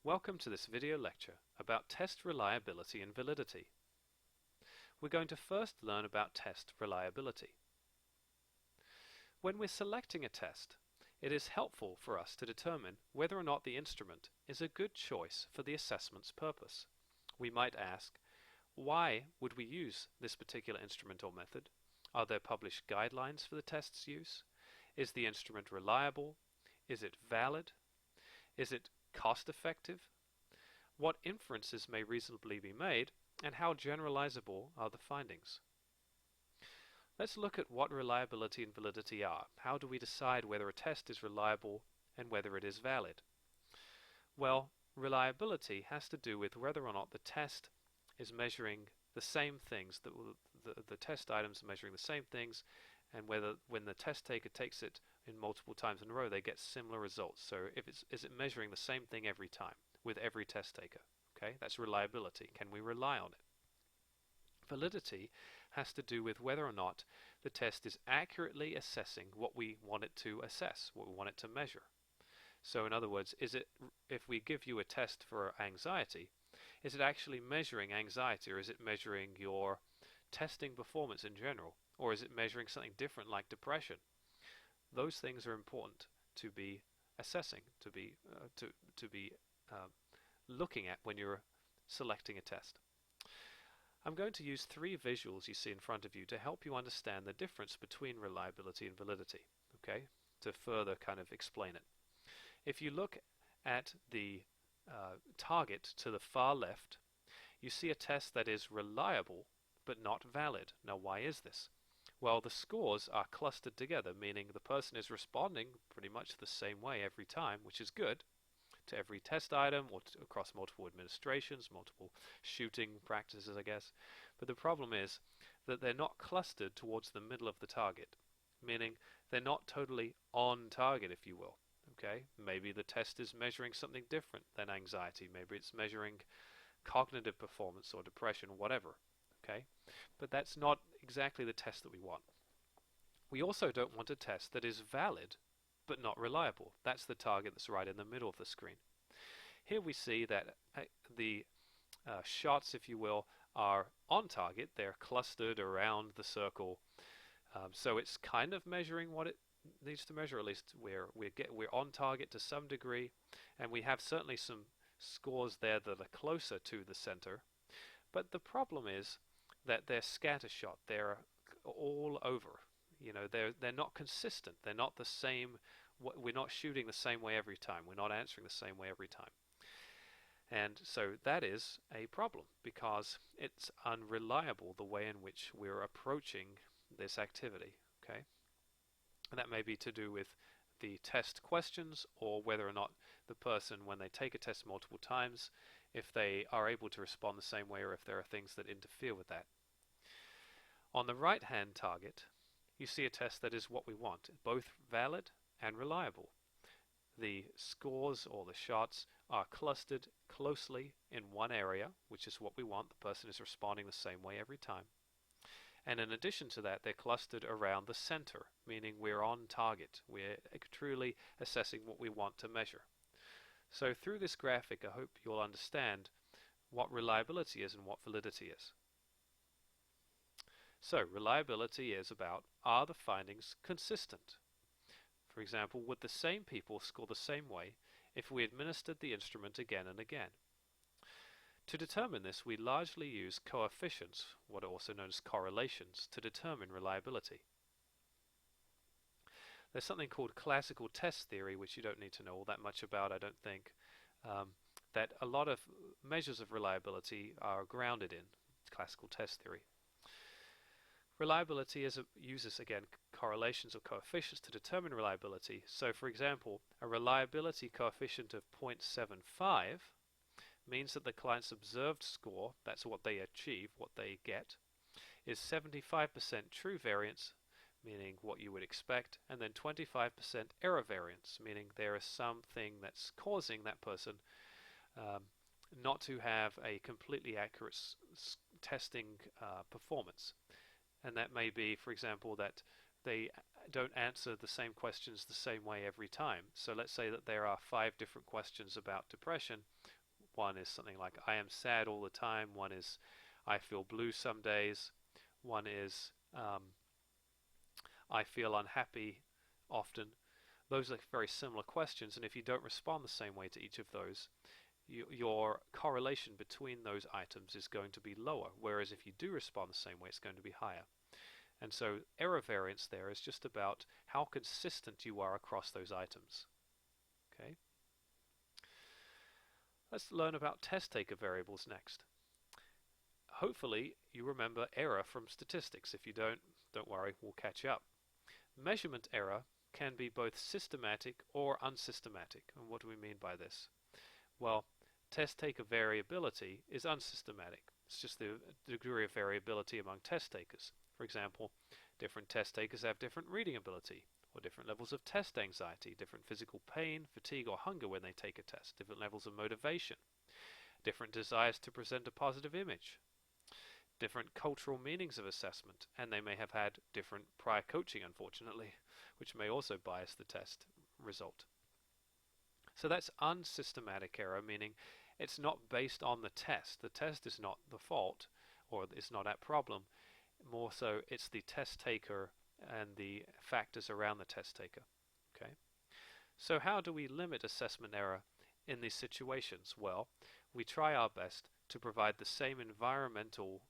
Welcome to this video lecture about test reliability and validity. We're going to first learn about test reliability. When we're selecting a test, it is helpful for us to determine whether or not the instrument is a good choice for the assessment's purpose. We might ask, why would we use this particular instrument or method? Are there published guidelines for the test's use? Is the instrument reliable? Is it valid? Is it cost-effective? What inferences may reasonably be made, and how generalizable are the findings? Let's look at what reliability and validity are. How do we decide whether a test is reliable and whether it is valid? Well, reliability has to do with whether or not the test is measuring the same things, the test items are measuring the same things, and whether when the test taker takes it in multiple times in a row, they get similar results. So is it measuring the same thing every time with every test taker? Okay, that's reliability. Can we rely on it? Validity has to do with whether or not the test is accurately assessing what we want it to assess, what we want it to measure. So in other words, if we give you a test for anxiety, is it actually measuring anxiety, or is it measuring your testing performance in general, or is it measuring something different like depression? Those things are important to be assessing, to be looking at when you're selecting a test. I'm going to use three visuals you see in front of you to help you understand the difference between reliability and validity, okay, to further kind of explain it. If you look at the target to the far left, you see a test that is reliable but not valid. Now, why is this? Well, the scores are clustered together, meaning the person is responding pretty much the same way every time, which is good, to every test item or across multiple administrations, multiple shooting practices, I guess. But the problem is that they're not clustered towards the middle of the target, meaning they're not totally on target, if you will. Okay, maybe the test is measuring something different than anxiety. Maybe it's measuring cognitive performance or depression, whatever. Okay, but that's not exactly the test that we want. We also don't want a test that is valid but not reliable. That's the target that's right in the middle of the screen. Here we see that the shots, if you will, are on target. They're clustered around the circle. So it's kind of measuring what it needs to measure. At least we're on target to some degree, and we have certainly some scores there that are closer to the center. But the problem is that they're scattershot. They're all over. You know, they're not consistent. They're not the same. We're not shooting the same way every time. We're not answering the same way every time. And so that is a problem because it's unreliable the way in which we're approaching this activity. Okay, and that may be to do with the test questions or whether or not the person, when they take a test multiple times, if they are able to respond the same way or if there are things that interfere with that. On the right-hand target, you see a test that is what we want, both valid and reliable. The scores or the shots are clustered closely in one area, which is what we want. The person is responding the same way every time. And in addition to that, they're clustered around the center, meaning we're on target. We're truly assessing what we want to measure. So through this graphic, I hope you'll understand what reliability is and what validity is. So reliability is about, are the findings consistent? For example, would the same people score the same way if we administered the instrument again and again? To determine this, we largely use coefficients, what are also known as correlations, to determine reliability. There's something called classical test theory, which you don't need to know all that much about, I don't think, that a lot of measures of reliability are grounded in classical test theory. Reliability uses, again, correlations or coefficients to determine reliability. So, for example, a reliability coefficient of 0.75 means that the client's observed score, that's what they achieve, what they get, is 75% true variance, meaning what you would expect, and then 25% error variance, meaning there is something that's causing that person not to have a completely accurate testing performance. And that may be, for example, that they don't answer the same questions the same way every time. So let's say that there are 5 different questions about depression. One is something like, I am sad all the time. One is, I feel blue some days. One is, I feel unhappy often. Those are very similar questions, and if you don't respond the same way to each of those, your correlation between those items is going to be lower, whereas if you do respond the same way, it's going to be higher. And so error variance there is just about how consistent you are across those items. Okay. Let's learn about test taker variables next. Hopefully you remember error from statistics. If you don't worry, we'll catch up. Measurement error can be both systematic or unsystematic. And what do we mean by this? Well, test taker variability is unsystematic. It's just the degree of variability among test takers. For example, different test takers have different reading ability, or different levels of test anxiety, different physical pain, fatigue, or hunger when they take a test, different levels of motivation, different desires to present a positive image, different cultural meanings of assessment, and they may have had different prior coaching, unfortunately, which may also bias the test result. So that's unsystematic error, meaning it's not based on the test. The test is not the fault, or it's not at problem. More so, it's the test taker and the factors around the test taker. Okay. So how do we limit assessment error in these situations? Well, we try our best to provide the same environmental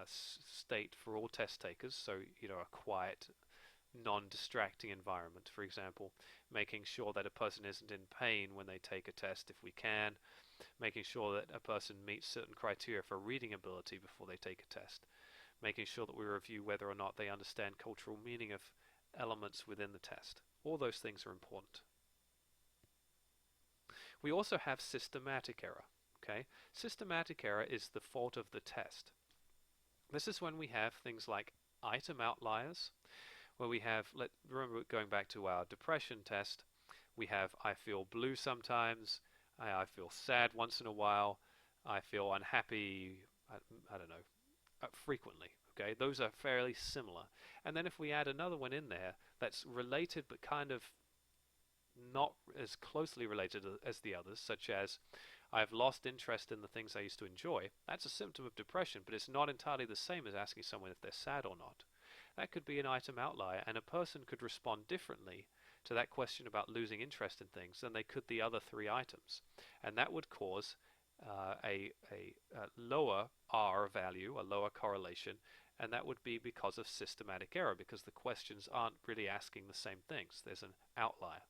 state for all test takers. So, a quiet, non-distracting environment, for example, making sure that a person isn't in pain when they take a test if we can, making sure that a person meets certain criteria for reading ability before they take a test, making sure that we review whether or not they understand cultural meaning of elements within the test. All those things are important. We also have systematic error. Okay? Systematic error is the fault of the test. This is when we have things like item outliers, where we have, remember going back to our depression test, we have I feel blue sometimes, I feel sad once in a while, I feel unhappy, I don't know, frequently. Okay, those are fairly similar. And then if we add another one in there that's related but kind of not as closely related as the others, such as I've lost interest in the things I used to enjoy, that's a symptom of depression, but it's not entirely the same as asking someone if they're sad or not. That could be an item outlier, and a person could respond differently to that question about losing interest in things than they could the other 3 items. And that would cause a lower R value, a lower correlation, and that would be because of systematic error, because the questions aren't really asking the same things. There's an outlier.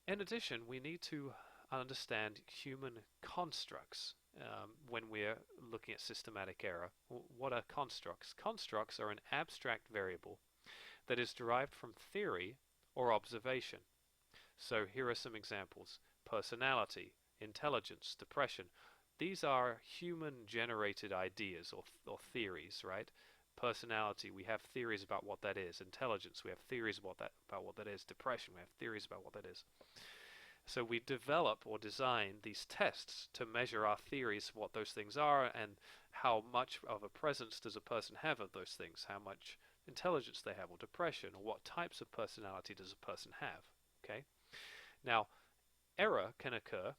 In addition, we need to understand human constructs when we're looking at systematic error. What are constructs? Constructs are an abstract variable that is derived from theory or observation. So here are some examples. Personality, intelligence, depression. These are human-generated ideas or theories, right? Personality, we have theories about what that is. Intelligence, we have theories about what that is. Depression, we have theories about what that is. So we develop or design these tests to measure our theories of what those things are and how much of a presence does a person have of those things, how much intelligence they have, or depression, or what types of personality does a person have. Okay. Now, error can occur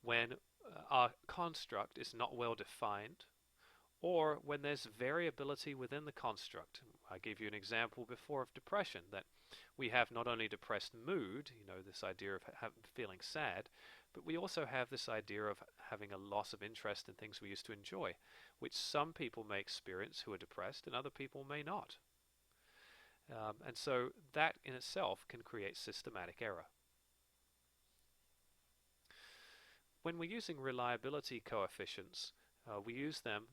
when our construct is not well defined, or when there's variability within the construct. I gave you an example before of depression, that we have not only depressed mood, this idea of feeling sad, but we also have this idea of having a loss of interest in things we used to enjoy, which some people may experience who are depressed and other people may not. And so that in itself can create systematic error. When we're using reliability coefficients, we use them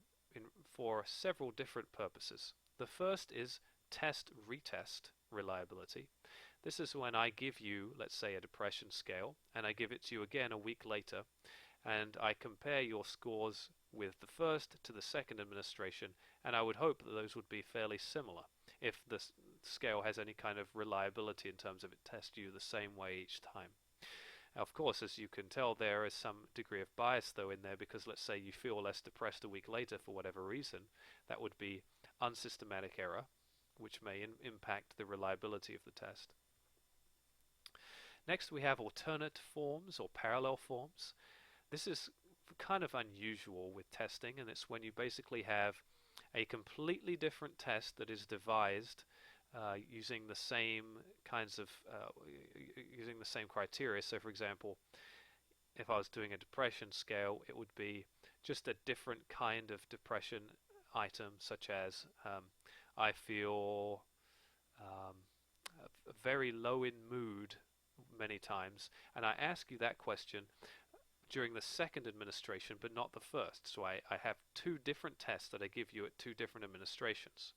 for several different purposes. The first is test-retest reliability. This is when I give you, let's say, a depression scale, and I give it to you again a week later, and I compare your scores with the first to the second administration, and I would hope that those would be fairly similar if the scale has any kind of reliability in terms of it tests you the same way each time. Now, of course, as you can tell, there is some degree of bias though in there, because let's say you feel less depressed a week later for whatever reason, that would be unsystematic error. which may impact the reliability of the test. Next, we have alternate forms or parallel forms. This is kind of unusual with testing, and it's when you basically have a completely different test that is devised using the same kinds of using the same criteria. So, for example, if I was doing a depression scale, it would be just a different kind of depression item, such as I feel very low in mood many times, and I ask you that question during the second administration, but not the first. So I have two different tests that I give you at two different administrations.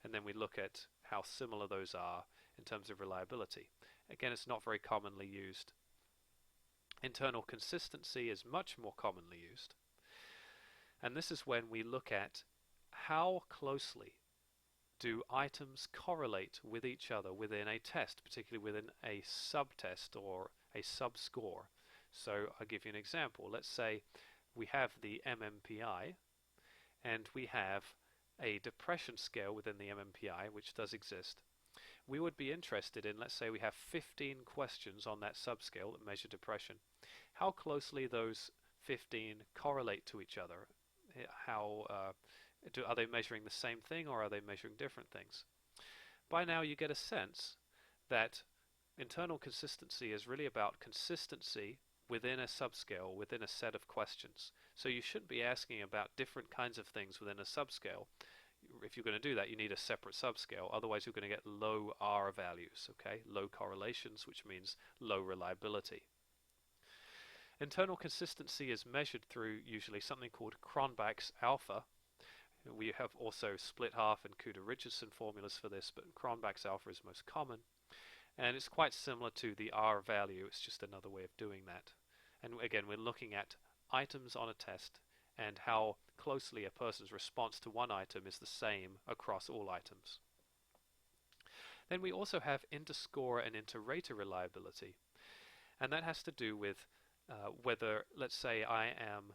And then we look at how similar those are in terms of reliability. Again, it's not very commonly used. Internal consistency is much more commonly used. And this is when we look at how closely do items correlate with each other within a test, particularly within a subtest or a sub-score. So I'll give you an example. Let's say we have the MMPI and we have a depression scale within the MMPI, which does exist. We would be interested in, let's say we have 15 questions on that subscale that measure depression. How closely those 15 correlate to each other? How are they measuring the same thing, or are they measuring different things? By now you get a sense that internal consistency is really about consistency within a subscale, within a set of questions. So you shouldn't be asking about different kinds of things within a subscale. If you're going to do that, you need a separate subscale. Otherwise, you're going to get low R values, okay? Low correlations, which means low reliability. Internal consistency is measured through usually something called Cronbachs alpha. We have also split half and Kuta-Richardson formulas for this, but Cronbachs alpha is most common. And it's quite similar to the R value. It's just another way of doing that. And again, we're looking at items on a test and how closely a person's response to one item is the same across all items. Then we also have interscore and interrater reliability. And that has to do with whether, let's say I am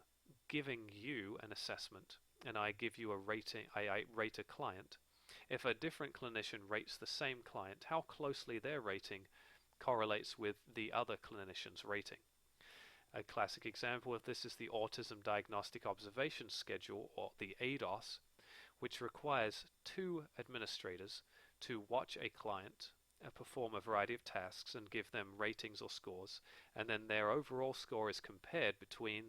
giving you an assessment and I give you a rating, I rate a client. If a different clinician rates the same client, how closely their rating correlates with the other clinician's rating. A classic example of this is the Autism Diagnostic Observation Schedule, or the ADOS, which requires two administrators to watch a client perform a variety of tasks and give them ratings or scores, and then their overall score is compared between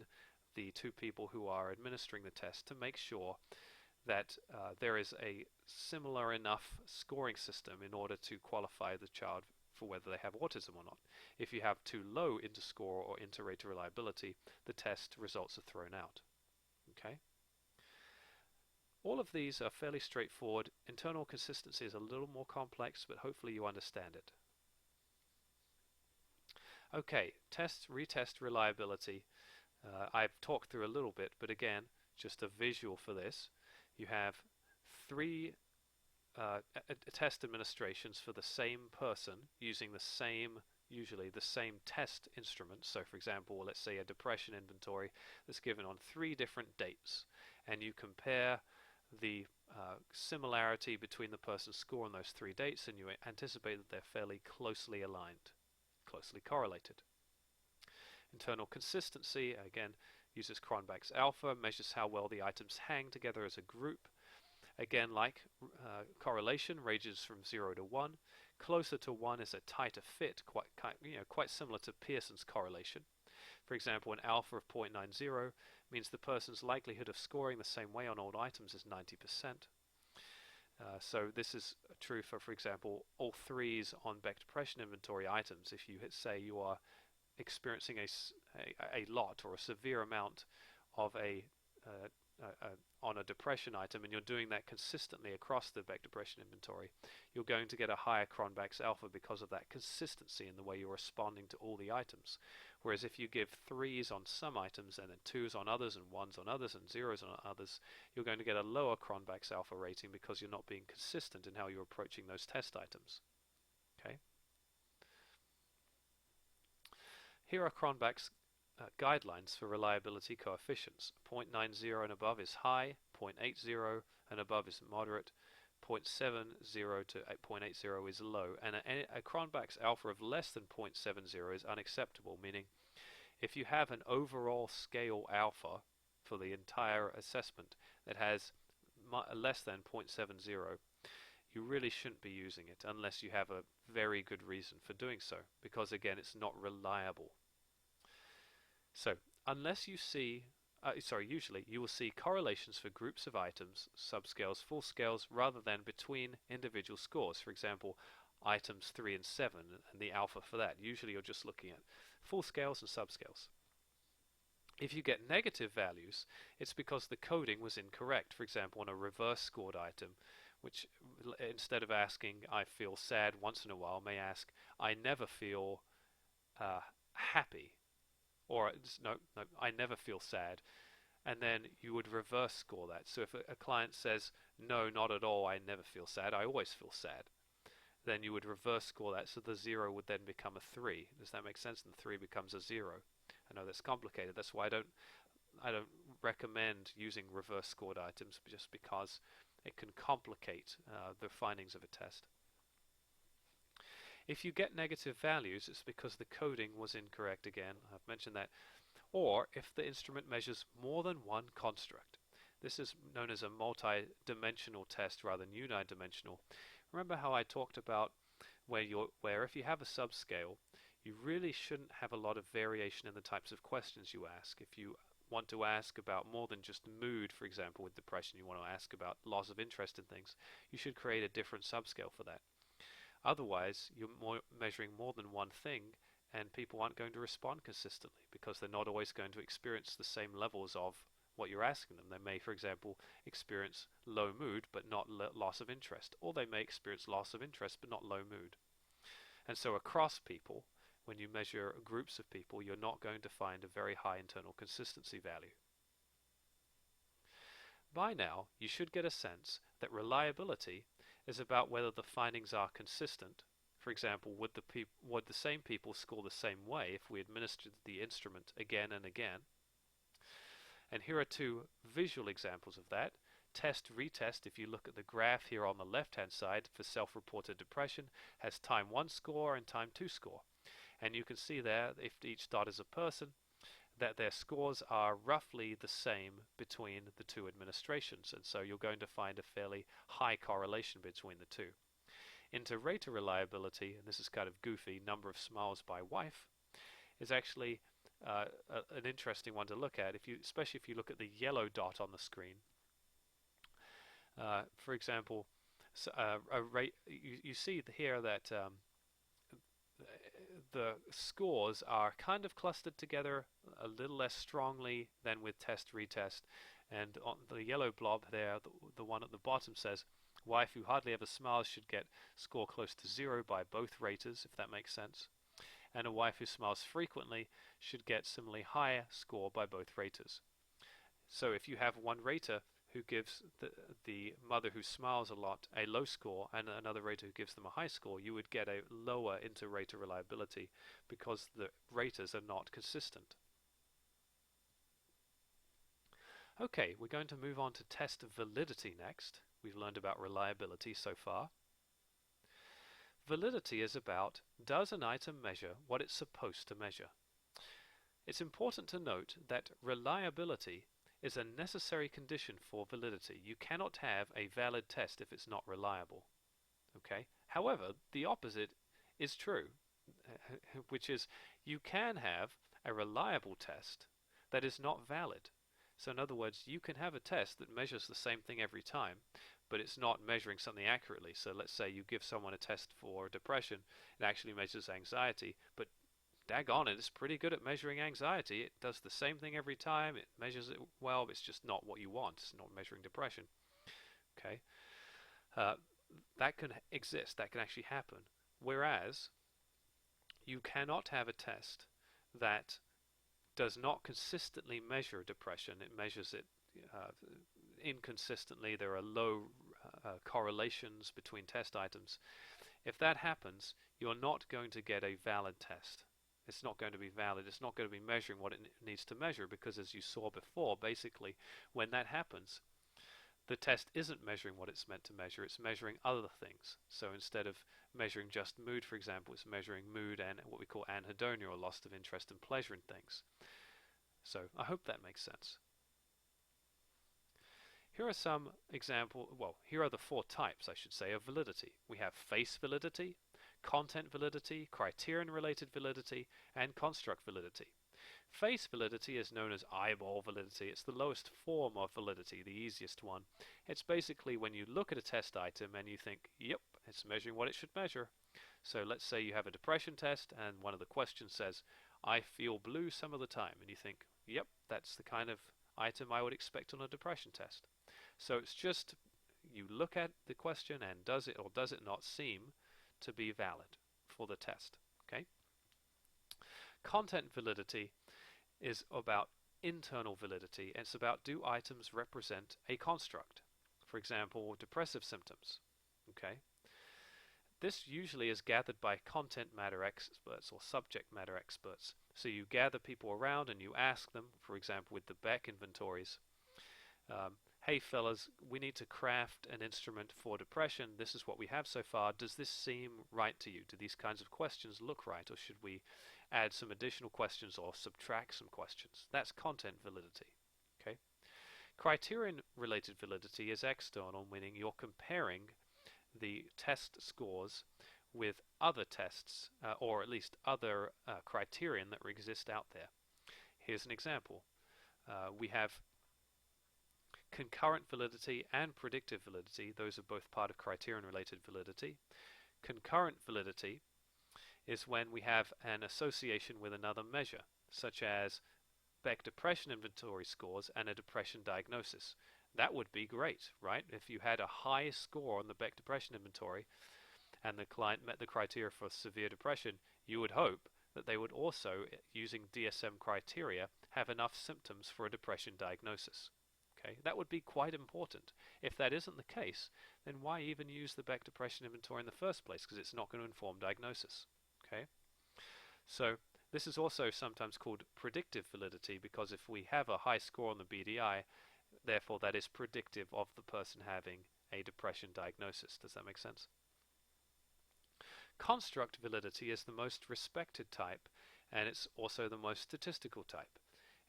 the two people who are administering the test to make sure that there is a similar enough scoring system in order to qualify the child for whether they have autism or not. If you have too low interscore or interrater reliability, the test results are thrown out. Okay? All of these are fairly straightforward. Internal consistency is a little more complex, but hopefully you understand it. Okay, test, retest reliability. I've talked through a little bit, but again, just a visual for this. You have three test administrations for the same person using the same, usually the same test instruments. So for example, let's say a depression inventory that's given on 3 different dates, and you compare the similarity between the person's score on those 3 dates, and you anticipate that they're fairly closely aligned, closely correlated. Internal consistency, again, uses Cronbachs alpha, measures how well the items hang together as a group. Again, like correlation, ranges from 0 to 1. Closer to 1 is a tighter fit, quite similar to Pearson's correlation. For example, an alpha of 0.90 means the person's likelihood of scoring the same way on all items is 90%. So this is true for example, all 3s on Beck depression inventory items. If you say you are experiencing a lot or a severe amount of on a depression item, and you're doing that consistently across the Beck depression inventory, you're going to get a higher Cronbachs alpha because of that consistency in the way you're responding to all the items. Whereas if you give 3s on some items and then 2s on others and 1s on others and 0s on others, you're going to get a lower Cronbachs alpha rating because you're not being consistent in how you're approaching those test items. Okay. Here are Cronbachs guidelines for reliability coefficients. 0.90 and above is high, 0.80 and above is moderate, 0.70 to 0.80 is low, and a Cronbachs alpha of less than 0.70 is unacceptable, meaning if you have an overall scale alpha for the entire assessment that has less than 0.70, you really shouldn't be using it unless you have a very good reason for doing so, because again, it's not reliable. So, unless you see, usually you will see correlations for groups of items, subscales, full scales, rather than between individual scores. For example, items 3 and 7 and the alpha for that. Usually you're just looking at full scales and subscales. If you get negative values, it's because the coding was incorrect. For example, on a reverse scored item, which instead of asking I feel sad once in a while, may ask I never feel happy, or no, I never feel sad, and then you would reverse score that. So if a client says no, not at all, I never feel sad, I always feel sad, then you would reverse score that, so the 0 would then become a 3. Does that make sense? And the 3 becomes a 0. I know that's complicated. That's why I don't recommend using reverse scored items, just because it can complicate the findings of a test. If you get negative values, it's because the coding was incorrect again. I've mentioned that. Or if the instrument measures more than one construct. This is known as a multi-dimensional test rather than unidimensional. Remember how I talked about where if you have a subscale, you really shouldn't have a lot of variation in the types of questions you ask. If you want to ask about more than just mood, for example, with depression, you want to ask about loss of interest in things, you should create a different subscale for that. Otherwise, you're measuring more than one thing, and people aren't going to respond consistently because they're not always going to experience the same levels of what you're asking them. They may, for example, experience low mood but not loss of interest, or they may experience loss of interest but not low mood. And so across people, when you measure groups of people, you're not going to find a very high internal consistency value. By now, you should get a sense that reliability is about whether the findings are consistent. For example, would the same people score the same way if we administered the instrument again and again? And here are two visual examples of that. Test retest, if you look at the graph here on the left hand side for self-reported depression, has time 1 score and time 2 score. And you can see there, if each dot is a person, that their scores are roughly the same between the two administrations, and so you're going to find a fairly high correlation between the two. Interrater reliability, and this is kind of goofy, number of smiles by wife, is actually an interesting one to look at, especially if you look at the yellow dot on the screen. For example, you see here that the scores are kind of clustered together a little less strongly than with test retest, and on the yellow blob there, the one at the bottom says wife who hardly ever smiles should get score close to 0 by both raters, if that makes sense, and a wife who smiles frequently should get similarly higher score by both raters. So if you have one rater who gives the mother who smiles a lot a low score and another rater who gives them a high score, you would get a lower inter-rater reliability because the raters are not consistent. Okay, we're going to move on to test validity next. We've learned about reliability so far. Validity is about, does an item measure what it's supposed to measure? It's important to note that reliability is a necessary condition for validity. You cannot have a valid test if it's not reliable. Okay? However, the opposite is true, which is you can have a reliable test that is not valid. So in other words, you can have a test that measures the same thing every time, but it's not measuring something accurately. So let's say you give someone a test for depression, it actually measures anxiety, but daggone it, it's pretty good at measuring anxiety. It does the same thing every time, it measures it well, but it's just not what you want. It's not measuring depression. Okay, that can exist, that can actually happen. Whereas you cannot have a test that does not consistently measure depression. It measures it inconsistently. There are low correlations between test items. If that happens, you're not going to get a valid test. It's not going to be valid. It's not going to be measuring what it needs to measure, because as you saw before, basically when that happens, the test isn't measuring what it's meant to measure, it's measuring other things. So instead of measuring just mood, for example, it's measuring mood and what we call anhedonia, or loss of interest and pleasure in things. So I hope that makes sense. Here are some here are the four types, I should say, of validity. We have face validity, content validity, criterion-related validity, and construct validity. Face validity is known as eyeball validity. It's the lowest form of validity, the easiest one. It's basically when you look at a test item and you think, yep, it's measuring what it should measure. So let's say you have a depression test and one of the questions says, I feel blue some of the time. And you think, yep, that's the kind of item I would expect on a depression test. So it's just, you look at the question and does it or does it not seem to be valid for the test. Okay? Content validity is about internal validity. It's about, do items represent a construct? For example, depressive symptoms. Okay? This usually is gathered by content matter experts or subject matter experts. So you gather people around and you ask them, for example, with the Beck inventories, hey fellas, we need to craft an instrument for depression. This is what we have so far. Does this seem right to you? Do these kinds of questions look right, or should we add some additional questions or subtract some questions? That's content validity. Okay. Criterion-related validity is external, meaning you're comparing the test scores with other tests, or at least other criterion that exist out there. Here's an example. We have concurrent validity and predictive validity. Those are both part of criterion-related validity. Concurrent validity is when we have an association with another measure, such as Beck depression inventory scores and a depression diagnosis. That would be great, right? If you had a high score on the Beck depression inventory and the client met the criteria for severe depression, you would hope that they would also, using DSM criteria, have enough symptoms for a depression diagnosis. Okay, that would be quite important. If that isn't the case, then why even use the Beck depression inventory in the first place? Because it's not going to inform diagnosis. Okay, so this is also sometimes called predictive validity, because if we have a high score on the BDI, therefore that is predictive of the person having a depression diagnosis. Does that make sense? Construct validity is the most respected type, and it's also the most statistical type.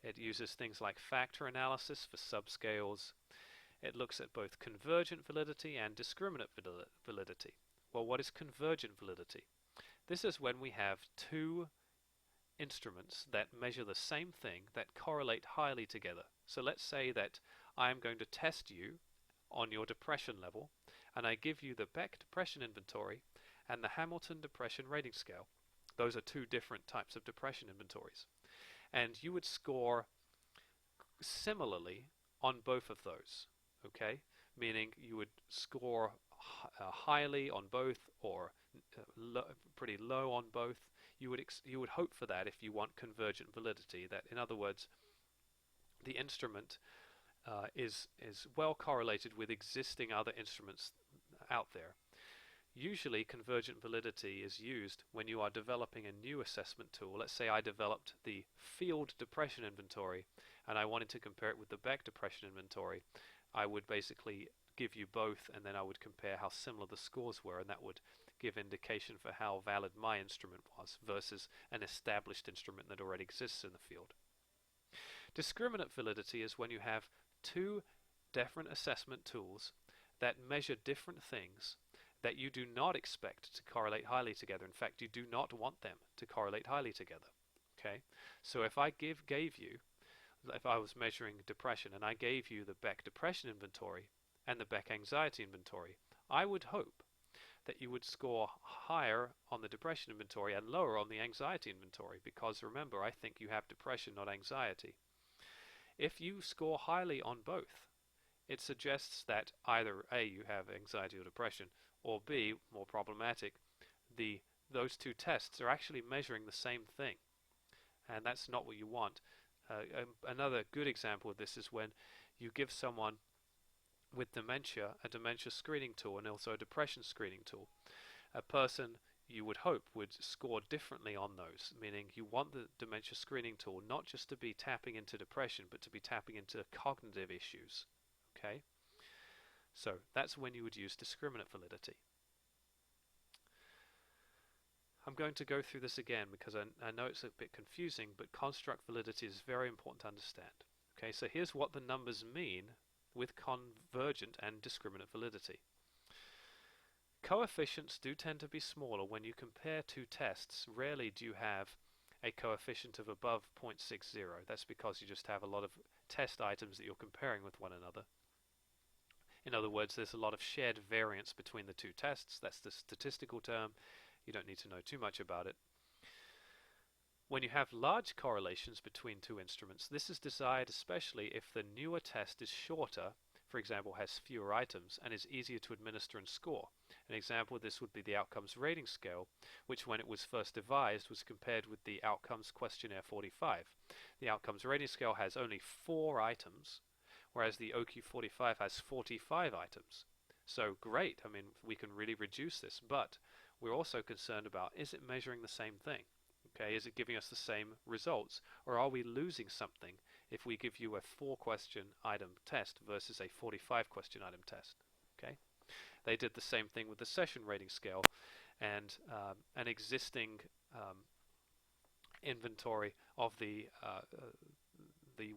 It uses things like factor analysis for subscales. It looks at both convergent validity and discriminant validity. Well, what is convergent validity? This is when we have two instruments that measure the same thing that correlate highly together. So let's say that I'm going to test you on your depression level, and I give you the Beck depression inventory and the Hamilton depression rating scale. Those are two different types of depression inventories. And you would score similarly on both of those, okay? Meaning you would score highly on both, or pretty low on both. You would hope for that if you want convergent validity. That, in other words, the instrument is well correlated with existing other instruments out there. Usually convergent validity is used when you are developing a new assessment tool. Let's say I developed the field depression inventory and I wanted to compare it with the Beck depression inventory. I would basically give you both, and then I would compare how similar the scores were, and that would give indication for how valid my instrument was versus an established instrument that already exists in the field. Discriminant validity is when you have two different assessment tools that measure different things that you do not expect to correlate highly together. In fact, you do not want them to correlate highly together. Okay, so if I if I was measuring depression and I gave you the Beck depression inventory and the Beck anxiety inventory, I would hope that you would score higher on the depression inventory and lower on the anxiety inventory, because remember, I think you have depression, not anxiety. If you score highly on both, it suggests that either A, you have anxiety or depression, or B, more problematic, those two tests are actually measuring the same thing, and that's not what you want. Another good example of this is when you give someone with dementia a dementia screening tool and also a depression screening tool. A person, you would hope, would score differently on those, meaning you want the dementia screening tool not just to be tapping into depression, but to be tapping into cognitive issues. Okay? So that's when you would use discriminant validity. I'm going to go through this again because I know it's a bit confusing, but construct validity is very important to understand. Okay, so here's what the numbers mean with convergent and discriminant validity. Coefficients do tend to be smaller when you compare two tests. Rarely do you have a coefficient of above 0.60. That's because you just have a lot of test items that you're comparing with one another. In other words, there's a lot of shared variance between the two tests. That's the statistical term. You don't need to know too much about it. When you have large correlations between two instruments, this is desired especially if the newer test is shorter, for example, has fewer items, and is easier to administer and score. An example of this would be the Outcomes Rating Scale, which when it was first devised was compared with the Outcomes Questionnaire 45. The Outcomes Rating Scale has only 4 items, whereas the OQ45 has 45 items. So great, I mean, we can really reduce this, but we're also concerned about, is it measuring the same thing? Okay, is it giving us the same results, or are we losing something if we give you a 4-question item test versus a 45-question item test? Okay, they did the same thing with the session rating scale and an existing inventory of the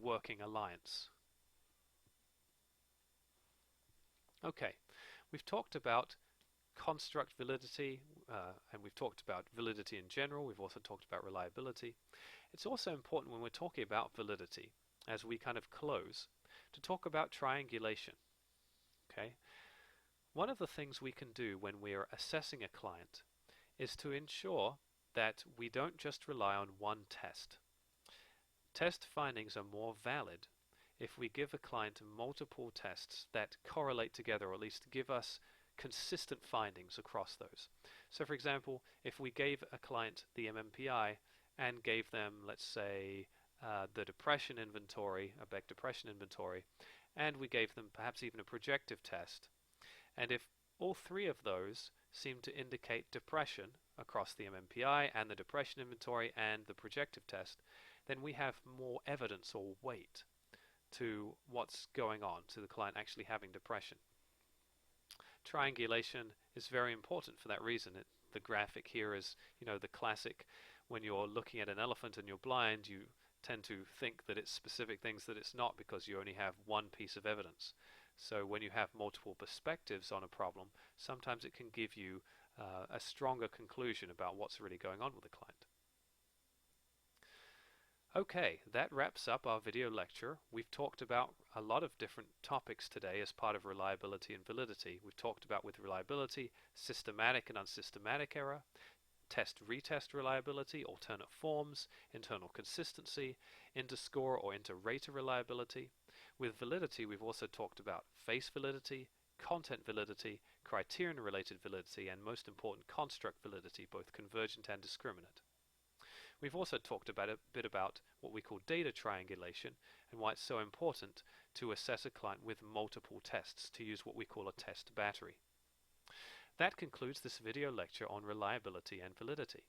working alliance. Okay, we've talked about construct validity, and we've talked about validity in general. We've also talked about reliability. It's also important when we're talking about validity, as we kind of close, to talk about triangulation. Okay, one of the things we can do when we are assessing a client is to ensure that we don't just rely on one test. Test findings are more valid if we give a client multiple tests that correlate together, or at least give us consistent findings across those. So for example, if we gave a client the MMPI and gave them, let's say, the depression inventory, a Beck depression inventory, and we gave them perhaps even a projective test, and if all 3 of those seem to indicate depression across the MMPI and the depression inventory and the projective test, then we have more evidence or weight to what's going on, to the client actually having depression. Triangulation is very important for that reason. The graphic here is, the classic, when you're looking at an elephant and you're blind, you tend to think that it's specific things that it's not because you only have one piece of evidence. So when you have multiple perspectives on a problem, sometimes it can give you a stronger conclusion about what's really going on with the client. Okay, that wraps up our video lecture. We've talked about a lot of different topics today as part of reliability and validity. We've talked about, with reliability, systematic and unsystematic error, test-retest reliability, alternate forms, internal consistency, interscore or interrater reliability. With validity, we've also talked about face validity, content validity, criterion-related validity, and most important, construct validity, both convergent and discriminant. We've also talked about a bit about what we call data triangulation and why it's so important to assess a client with multiple tests, to use what we call a test battery. That concludes this video lecture on reliability and validity.